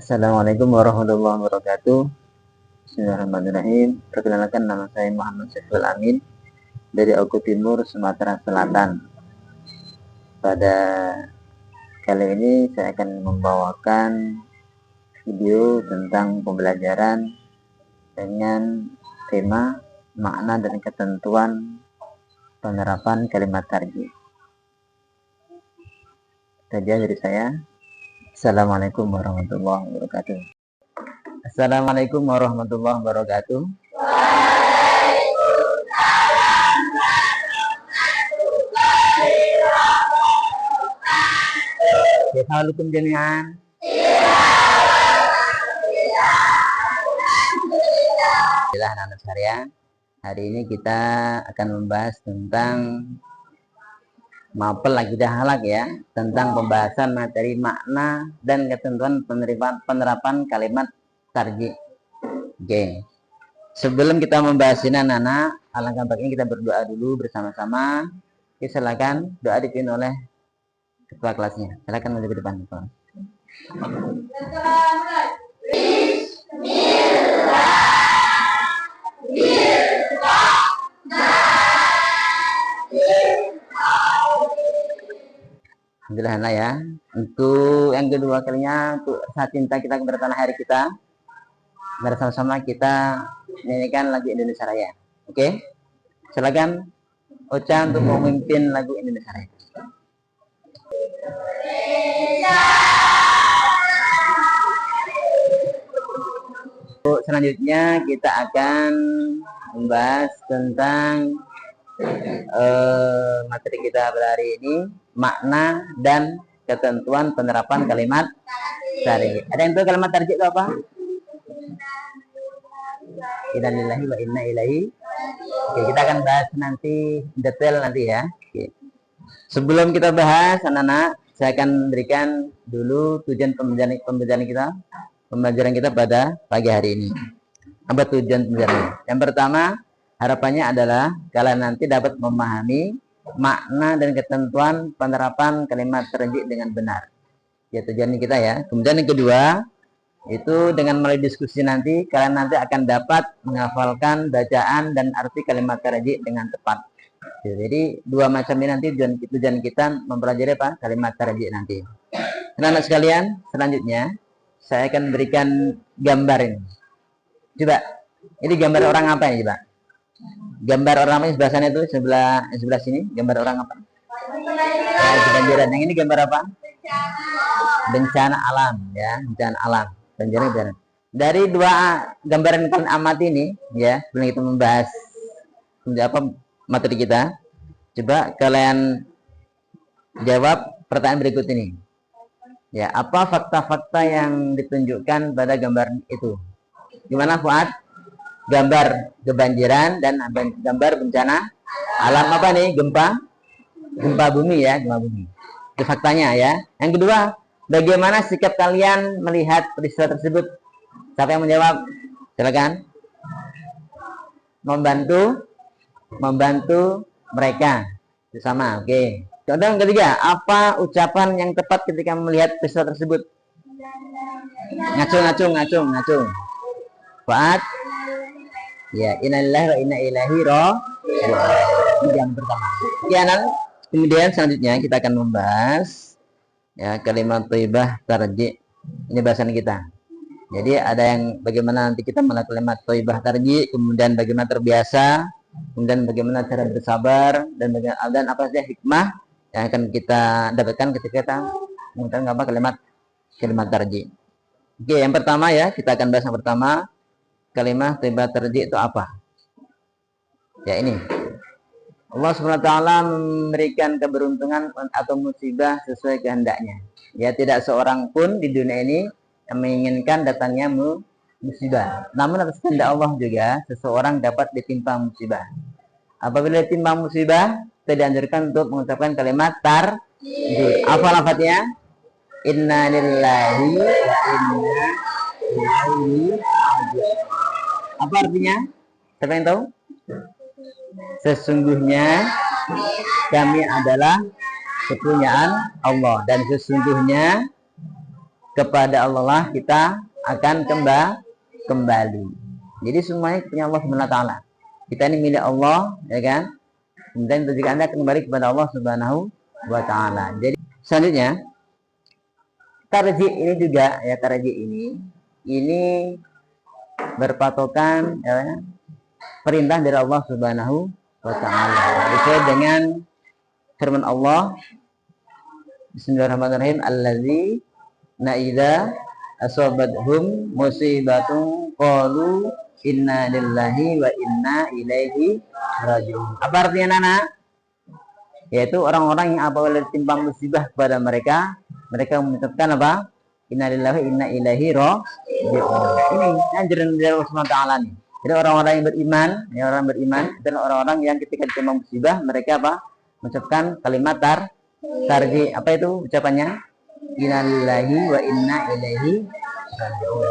Assalamualaikum warahmatullahi wabarakatuh. Bismillahirrahmanirrahim. Perkenalkan, nama saya Muhammad Syekh Amin dari Oku Timur, Sumatera Selatan. Pada kali ini saya akan membawakan video tentang pembelajaran dengan tema makna dan ketentuan penerapan kalimat tarjih. Saja dari saya. Assalamualaikum warahmatullahi wabarakatuh. Assalamualaikum warahmatullahi wabarakatuh. Assalamualaikum jami'an. Alhamdulillah anak-anak sekalian, hari ini kita akan membahas tentang mapel akidah halak ya, tentang pembahasan materi makna dan ketentuan penerapan kalimat tarjih. Oke. Sebelum kita membahas ini anak-anak, alangkah baiknya kita berdoa dulu bersama-sama. Oke, silakan doa dipimpin oleh ketua kelasnya. Silakan maju ke depan. Alhamdulillah ya. Untuk yang kedua kalinya, untuk saat cinta kita kepada tanah air kita, bersama-sama kita nyanyikan lagu Indonesia Raya. Oke? Silakan Ocha untuk memimpin lagu Indonesia Raya. Selanjutnya kita akan membahas tentang materi kita pada hari ini, makna dan ketentuan penerapan kalimat tarjih. Ada yang tahu kalimat tarjih itu apa? Inna lillahi wa inna ilaihi. Oke, kita akan bahas nanti detail nanti ya. Oke. Sebelum kita bahas anak-anak, saya akan berikan dulu tujuan pembelajaran kita pada pagi hari ini. Apa tujuan pembelajaran? Yang pertama, harapannya adalah kalian nanti dapat memahami makna dan ketentuan penerapan kalimat tarjih dengan benar. Ya, tujuan kita ya. Kemudian yang kedua, itu dengan melalui diskusi nanti kalian nanti akan dapat menghafalkan bacaan dan arti kalimat tarjih dengan tepat. Jadi dua macam ini nanti tujuan kita mempelajari apa? Kalimat tarjih nanti. Anak-anak sekalian, selanjutnya saya akan berikan gambar ini. Coba, ini gambar orang apa ya, coba? Gambar orang apa yang sebelah sana itu, sebelah sini, gambar orang apa? Kebanjiran. Yang ini gambar apa? Bencana alam ya, bencana alam. Bencana. Dari dua gambaran yang kalian amati ini ya, sebelum kita membahas apa materi kita, coba kalian jawab pertanyaan berikut ini. Ya, apa fakta-fakta yang ditunjukkan pada gambar itu? Gimana Fuad? Gambar kebanjiran dan gambar bencana alam apa nih? Gempa bumi ya, gempa bumi. Itu faktanya ya. Yang kedua, bagaimana sikap kalian melihat peristiwa tersebut? Siapa yang menjawab? Silakan. Membantu mereka bersama. Oke. Contoh yang ketiga, apa ucapan yang tepat ketika melihat peristiwa tersebut? Ngacung. Fuad. Ya, innalillahi wa inna ilaihi raji'un. Yang pertama. Kemudian selanjutnya kita akan membahas ya kalimat thayyibah tarjih. Ini bahasan kita. Jadi ada yang bagaimana nanti kita melakukan kalimat thayyibah tarjih, kemudian bagaimana terbiasa, kemudian bagaimana cara bersabar dan apa saja hikmah yang akan kita dapatkan ketika kita menggunakan apa kalimat tarjih. Oke, yang pertama ya, kita akan bahas yang pertama. Kalimat thayyibah tarjih itu apa? Ya ini. Allah SWT memberikan keberuntungan atau musibah sesuai kehendaknya. Ya, tidak seorang pun di dunia ini yang menginginkan datangnya musibah. Namun atas kehendak Allah juga seseorang dapat ditimpa musibah. Apabila ditimpa musibah, kita dianjurkan untuk mengucapkan kalimat tarjih. Apa lafadznya? Inna lillahi wa inna ilaihi raji'un. Apa artinya? Siapa yang tahu? Sesungguhnya kami adalah kepunyaan Allah dan sesungguhnya kepada Allah lah kita akan kembali. Jadi semuanya punya Allah Subhanahu wa taala. Kita ini milik Allah, ya kan? Kemudian jika Anda kembali kepada Allah Subhanahu wa taala. Jadi selanjutnya tarji ini juga ya, tarji ini berpatokan ya, perintah dari Allah Subhanahu wa taala. Sesuai dengan firman Allah, Bismillahirrahmanirrahim, allazi idza asabathum musibatun qalu inna lillahi wa inna ilaihi raji'un. Apa artinya anak? Yaitu orang-orang yang apabila ditimpa musibah kepada mereka mengucapkan apa? Inna lillahi wa inna ilaihi raji'un. Ini anjuran dari Allah Subhanahu wa taala nih. Jadi orang-orang yang beriman, ya orang beriman adalah orang-orang yang ketika ditimpa musibah mereka apa? Mengucapkan kalimat tarji. Apa itu ucapannya? Inna lillahi wa inna ilaihi raji'un.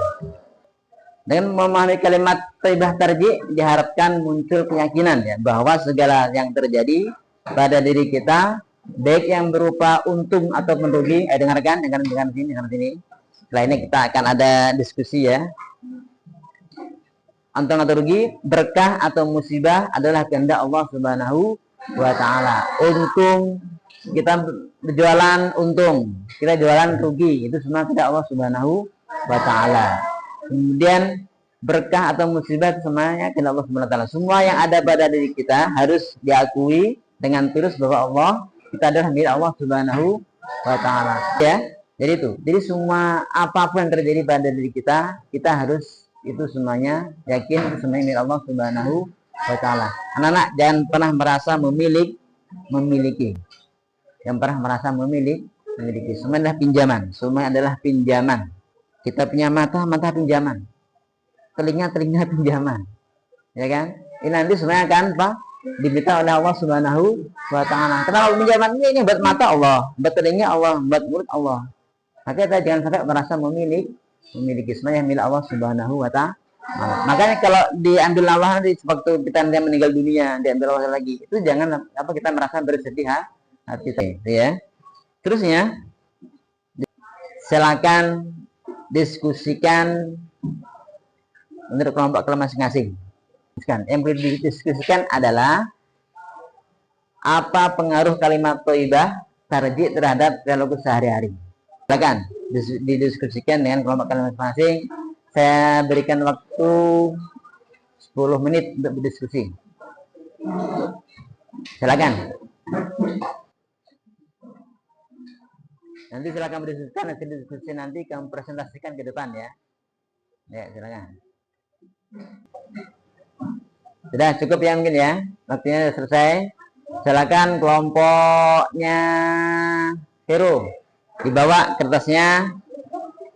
Dengan memahami kalimat thayyibah tarji diharapkan muncul keyakinan ya bahwa segala yang terjadi pada diri kita baik yang berupa untung ataupun rugi. Dengarkan sini. Setelah ini kita akan ada diskusi ya. Untung atau rugi, berkah atau musibah adalah kehendak Allah Subhanahu wa taala. Untung, kita berjualan untung, kita jualan rugi, itu semua kehendak Allah Subhanahu wa taala. Kemudian berkah atau musibah itu semuanya kehendak Allah Subhanahu wa taala. Semua yang ada pada diri kita harus diakui dengan tulus bahwa Allah kita adalah milik Allah Subhanahu wa taala. Ya. Jadi itu. Jadi semua apapun yang terjadi pada diri kita harus itu semuanya yakin itu semuanya milik Allah Subhanahu wa taala. Anak-anak jangan pernah merasa memiliki. Yang pernah merasa memiliki. Semua adalah pinjaman. Semua adalah pinjaman. Kita punya mata pinjaman. Telinga pinjaman. Ya kan? Ini nanti semuanya akan diberikan oleh Allah Subhanahu wa taala. Kenapa pinjaman ini buat mata Allah, buat telinga Allah, buat mulut Allah. Maka kita jangan sampai merasa memiliki semuanya milik Allah Subhanahu wa taala. Makanya kalau diambil Allah nanti waktu kita meninggal dunia, diambil Allah lagi, itu jangan kita merasa bersedih hati ya. Terusnya silakan diskusikan menurut kelompok masing-masing. Yang perlu didiskusikan adalah apa pengaruh kalimat thayyibah tarji terhadap perilaku sehari-hari. Silakan didiskusikan dengan kelompok masing-masing. Saya berikan waktu 10 menit untuk berdiskusi. Silakan. Nanti silakan berdiskusikan, nanti diskusi nanti kamu presentasikan ke depan ya. Ya, silakan. Sudah cukup ya mungkin ya. Waktunya sudah selesai. Silakan kelompoknya Hero dibawa kertasnya,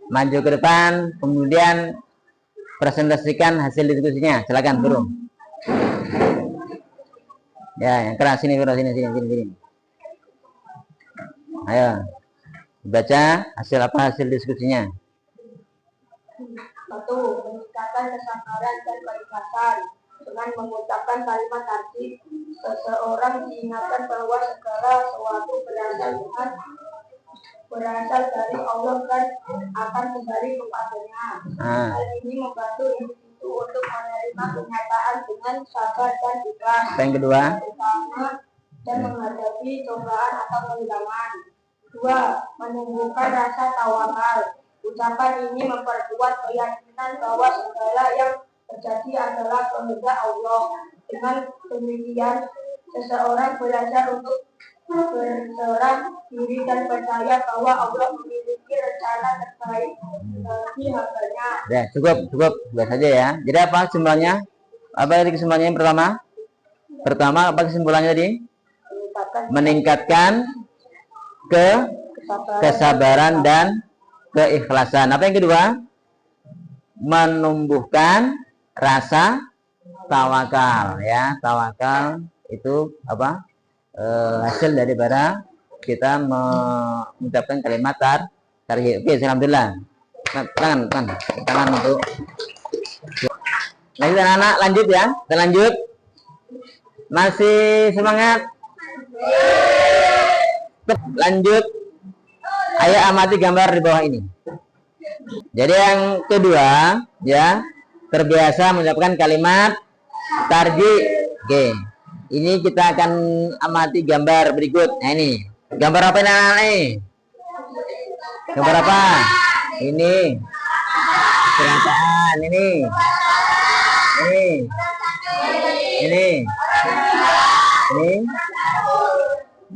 maju ke depan, kemudian presentasikan hasil diskusinya. Silakan Hero. Ya, yang keras sini Hero, sini. Ayo. Baca hasil diskusinya. 1. Meningkatkan kesabaran dan keikhlasan dengan mengucapkan kalimat tarji. Seseorang diingatkan bahwa segala sesuatu berasal dari Allah dan akan kembali kepadanya. Hal ini membantu individu untuk menerima kenyataan dengan sabar dan ikhlas. Yang kedua, dan menghadapi cobaan atau kehilangan. 2. Menumbuhkan rasa tawakal. Ucapan ini memperkuat keyakinan bahwa segala yang terjadi adalah kehendak Allah. Dengan demikian, seseorang belajar untuk berserah diri dan percaya bahwa Allah memiliki rencana terbaik bagi hambanya. Ya, cukup saja ya. Jadi apa kesimpulannya? Apa tadi kesimpulannya yang pertama? Pertama apa kesimpulannya tadi? Meningkatkan kesabaran dan keikhlasan. Apa yang kedua? Menumbuhkan rasa tawakal ya. Tawakal itu apa? Hasil daripada kita mengucapkan kalimat tarhib. Oke, alhamdulillah. Tangan untuk lanjut anak-anak, lanjut ya. Kita lanjut. Masih semangat? Lanjut. Ayo amati gambar di bawah ini. Jadi yang kedua, ya, terbiasa mengucapkan kalimat tarji. Oke. Ini kita akan amati gambar berikut. Nah, ini. Gambar apa ini? Gambar apa? Ini. Kecelakaan ini. Ini. Ini.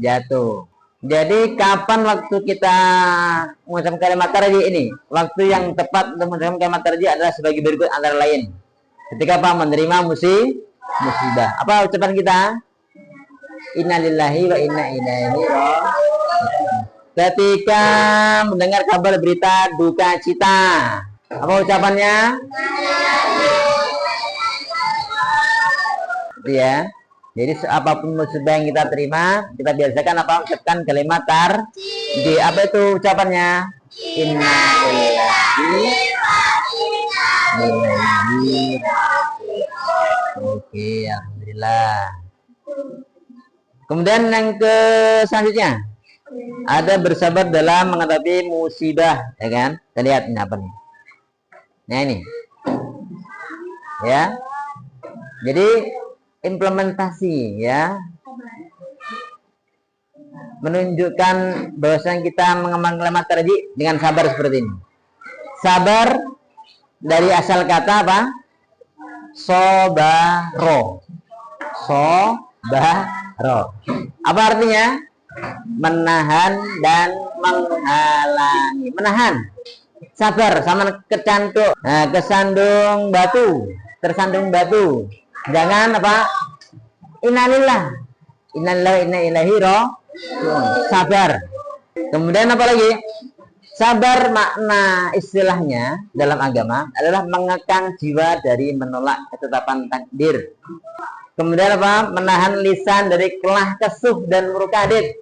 Jatuh. Jadi kapan waktu kita mengucapkan kalimat tarji ini? Waktu yang tepat untuk mengucapkan kalimat tarji adalah sebagai berikut antara lain. Ketika apa? Menerima musibah. Apa ucapan kita? Innalillahi wa inna ilaihi raji'un. Ketika mendengar kabar berita duka cita, apa ucapannya? Ya. Jadi apapun musibah yang kita terima, kita biasakan apa? Ucapkan kalimat tarji. Apa itu ucapannya? Innalillahi wa inna ilaihi raji'un. Oke, alhamdulillah. Kemudian yang ke selanjutnya ada bersabar dalam menghadapi musibah, ya kan? Kita lihat ini apa nih? Nah ini, ya. Jadi implementasi, ya, menunjukkan bahwasanya kita mengamalkan kalimat tarji dengan sabar seperti ini. Sabar dari asal kata apa? Sobaro. Sobaro. Apa artinya? Menahan dan menghalangi. Menahan. Sabar sama kecantuk. Nah, kesandung batu. Tersandung batu. Jangan apa? Innalillah. Innalillahi wa inna ilaihi raji'un. Sabar. Kemudian apa lagi? Sabar makna istilahnya dalam agama adalah mengekang jiwa dari menolak ketetapan takdir. Kemudian apa? Menahan lisan dari kelah kesuh dan murkadit.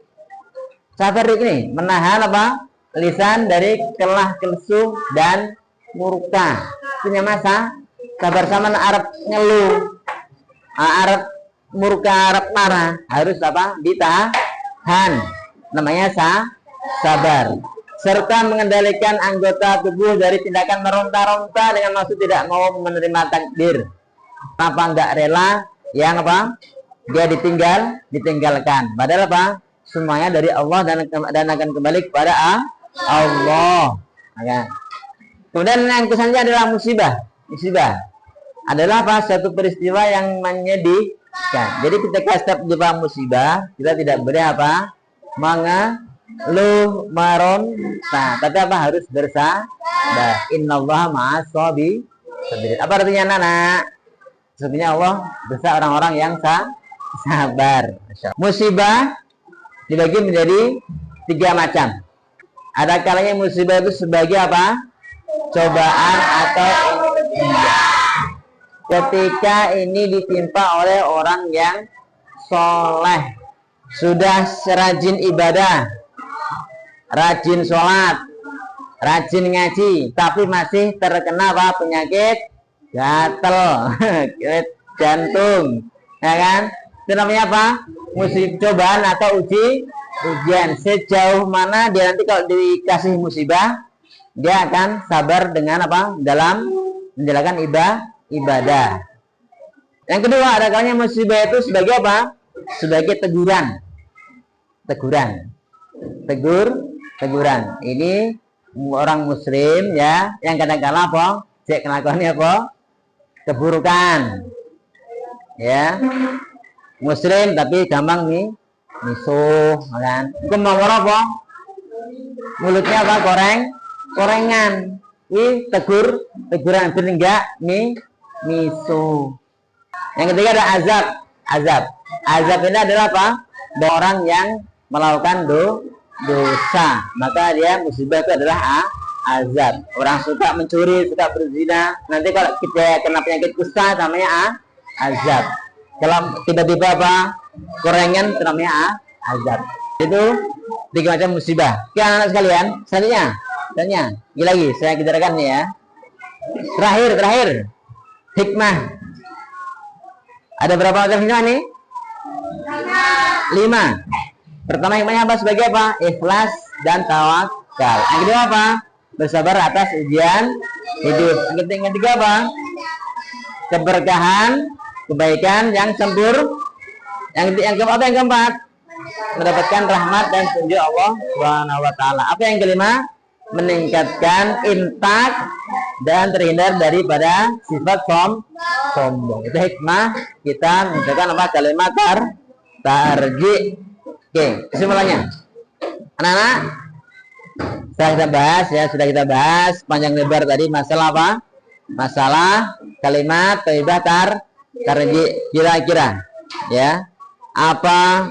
Sabar ini menahan apa? Lisan dari kelah kesuh dan murka. Punya masa sabar sama Arab ngeluh, Arab murka, Arab marah, harus apa? Ditahan. Namanya sabar. Serta mengendalikan anggota tubuh dari tindakan meronta-ronta dengan maksud tidak mau menerima takdir. Apa enggak rela yang apa? Dia ditinggalkan. Padahal apa? Semuanya dari Allah dan akan kembali kepada Allah. Ya. Kemudian yang kesannya adalah musibah. Musibah adalah apa? Satu peristiwa yang menyedihkan. Jadi ketika setiap jumpa musibah, kita tidak boleh apa? Mengeluh, meronta, tapi apa? Harus bersabar. Innallaha ma'as sabirin. Apa artinya, anak? Sebenarnya Allah bersama orang-orang yang sabar. Musibah dibagi menjadi 3 macam. Ada kalanya musibah itu sebagai apa? Cobaan atau ketika ini ditimpa oleh orang yang soleh, sudah rajin ibadah, rajin sholat, rajin ngaji, tapi masih terkena apa? Penyakit gatel, jantung, ya kan? Itu namanya apa? Musibah, cobaan atau ujian. Sejauh mana dia nanti kalau dikasih musibah, dia akan sabar dengan apa? Dalam menjalankan ibadah. Yang kedua, ada kalanya musibah itu sebagai apa? Sebagai teguran. Teguran. Ini orang muslim, ya, yang kadang-kadang apa? Cek kelakuannya apa? Keburukan, ya, muslim tapi gampang misuh, kan? Ngomong apa? Mulutnya apa? Korengan. Ini teguran enggak misuh. Yang ketiga ada azab ini adalah apa? Orang yang melakukan dosa, maka dia musibah itu adalah azab. Orang suka mencuri, suka berzina, nanti kalau kita kena penyakit kusta namanya azab. Kalau tiba-tiba apa? Korengan itu namanya azab. Itu 3 macam musibah. Oke, anak-anak sekalian, selanjutnya lagi saya kejarkan nih, ya. Terakhir hikmah. Ada berapa macam hikmah nih? 5. Pertama hikmahnya apa? Sebagai apa? Ikhlas dan tawakal. Yang kedua apa? bersabar atas ujian hidup. Yang ketiga apa? Keberkahan, kebaikan yang sempurna. Yang keempat, mendapatkan rahmat dan petunjuk Allah Subhanahu wa taala. Apa yang kelima? Meningkatkan infak dan terhindar daripada sifat sombong. Itu hikmah kita mengucapkan apa? Kalimat tarji. Oke, kesimpulannya. Anak-anak, sudah kita bahas panjang lebar tadi masalah apa? Masalah kalimat thayyibah tarji. Kira-kira ya, apa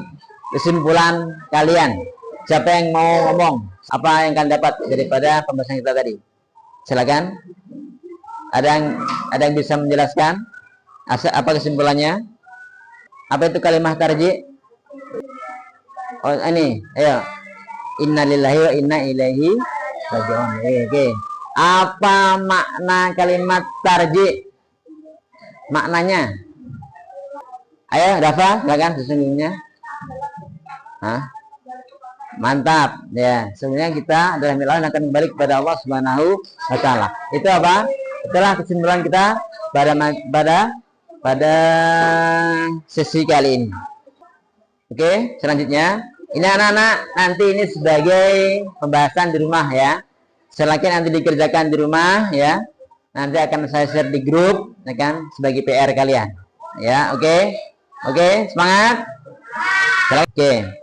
kesimpulan kalian? Siapa yang mau ngomong? Apa yang kalian dapat daripada pembahasan kita tadi? Silakan. Ada yang bisa menjelaskan apa kesimpulannya? Apa itu kalimat tarji? Oh, ini, ayo. Innalillahi wa inna ilaihi raji'un. Oke. Apa makna kalimat tarji? Maknanya? Ayo, Dafa, silakan sesungguhnya. Hah? Mantap ya, sebenarnya kita adalah milah akan kembali kepada Allah Subhanahu wa taala. Itu apa? Itulah kesimpulan kita pada sesi kali ini. Oke, selanjutnya ini anak-anak, nanti ini sebagai pembahasan di rumah ya. Selagi nanti dikerjakan di rumah ya, nanti akan saya share di grup ya kan, sebagai PR kalian ya. Oke, semangat. Oke.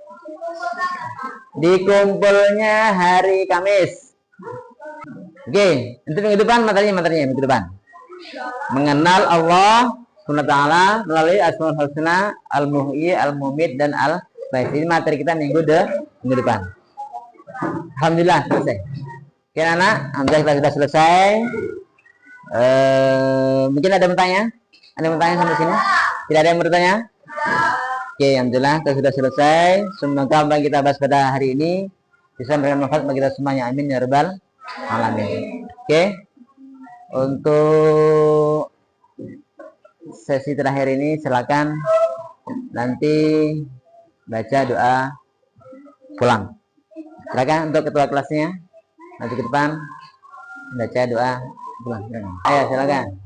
Dikumpulnya hari Kamis. Oke, untuk minggu depan materinya minggu depan. Mengenal Allah Subhanahu wa taala melalui Asmaul Husna, Al-Muhyi, Al-Mumit dan Al-Bait. Ini materi kita minggu depan. Alhamdulillah selesai. Oke anak, alhamdulillah kita sudah selesai. Mungkin ada yang bertanya? Ada yang bertanya sampai sini? Tidak ada yang bertanya? Oke, alhamdulillah kita sudah selesai. Semoga apa yang kita bahas pada hari ini bisa memberikan manfaat bagi kita semuanya. Amin ya rabbal alamin. Oke. Untuk sesi terakhir ini silakan nanti baca doa pulang. Silakan untuk ketua kelasnya nanti ke depan baca doa pulang. Ayo silakan.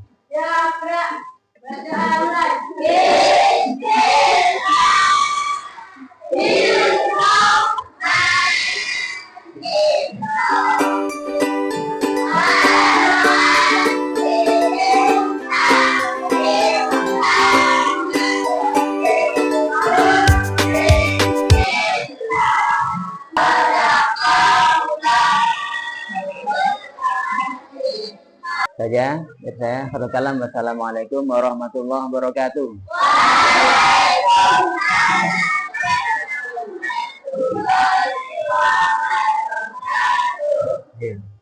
Saja dari saya. Wassalamualaikum warahmatullahi wabarakatuh. Yeah.